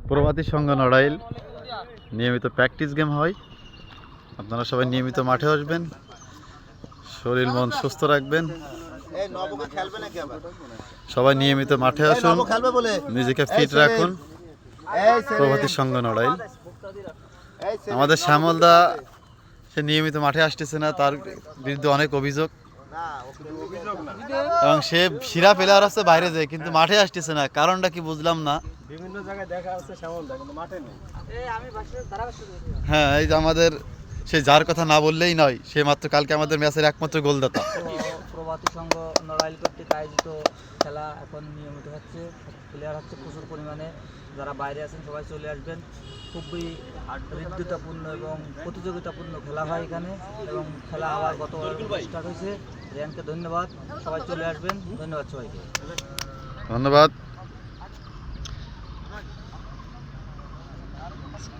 প্রভাতী সংঘ নড়াইল নিয়মিত practice game হয়। আপনারা সবাই নিয়মিত মাঠে আসবেন, শরীর মন সুস্থ রাখবেন। সবাই নিয়মিত মাঠে আসুন, নিজেকে ফিট রাখুন। প্রভাতী সংঘ নড়াইল। আমাদের শ্যামলদা সে নিয়মিত মাঠে আসতেছে না, তার বিরুদ্ধে অনেক অভিযোগ এবং সে সেরা প্লেয়ার আছে বাইরে যায়, কিন্তু মাঠে আসতেছে না। কারণটা কি বুঝলাম না। বিভিন্ন জায়গায় দেখা যাচ্ছে শ্যামলদা, কিন্তু মাঠে নেই। হ্যাঁ, এই যে আমাদের সে যার কথা না বললেই নয়, সে মাত্র কালকে আমাদের ম্যাচের একমাত্র গোলদাতা। প্রভাতী সংঘ নড়াইল কর্তৃক আয়োজিত খেলা এখন নিয়মিত হচ্ছে, প্লেয়ার হচ্ছে প্রচুর পরিমাণে। যারা বাইরে আছেন সবাই চলে আসবেন। খুবই হৃদ্যতাপূর্ণ এবং প্রতিযোগিতাপূর্ণ খেলা হয় এখানে, এবং খেলা আবার গতবার স্টার্ট হয়েছে। রিয়ানকে ধন্যবাদ, সবাই চলে আসবেন। ধন্যবাদ সবাইকে, ধন্যবাদ।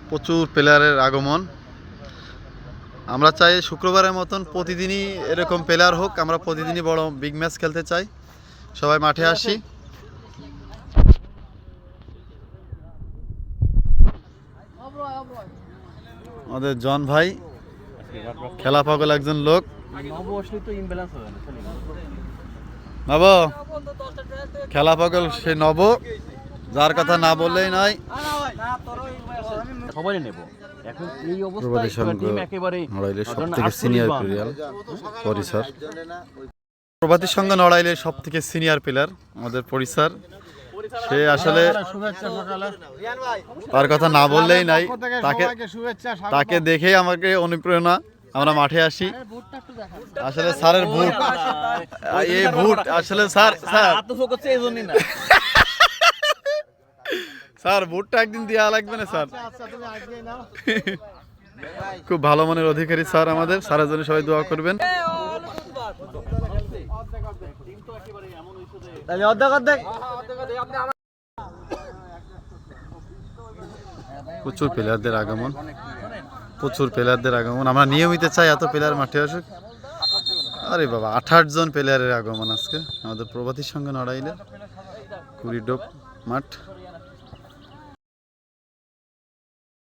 প্রচুর প্লেয়ারের আগমন। আমরা চাই শুক্রবারের মতন প্রতিদিনই এরকম প্লেয়ার হোক, আমরা প্রতিদিনই বড় বিগ ম্যাচ খেলতে চাই। সবাই মাঠে আসি। আমাদের জন ভাই খেলা পাগল একজন লোক। নব খেলা পাগল সে নব, যার কথা না বললেই নয়। সবাই নেব এখন এই প্রভাতী সংঘ নড়াইলের সবথেকে সিনিয়র প্লেয়ার পরিসর। প্রভাতী সংঘ নড়াইলের সবথেকে সিনিয়র প্লেয়ার আমাদের পরিসর। সে আসলে তার কথা না বললেই নাই। তাকে দেখেই আমাকে অনুপ্রেরণা, আমরা মাঠে আসি। আসলে স্যারের বুট, এই বুট আসলে স্যার স্যার বুটটা একদিন দেওয়া লাগবে না স্যার। খুব ভালো মনের অধিকারী স্যার আমাদের। স্যারের জন্য সবাই দোয়া করবেন। প্রচুর প্লেয়ারদের আগমন, প্রচুর প্লেয়ারদের আগমন। আমরা নিয়মিত চাই এত প্লেয়ার মাঠে আসুক। আরে বাবা, 28 জন প্লেয়ারের আগমন আজকে আমাদের প্রভাতী সংঘ নড়াইলের কুড়িডোব মাঠ।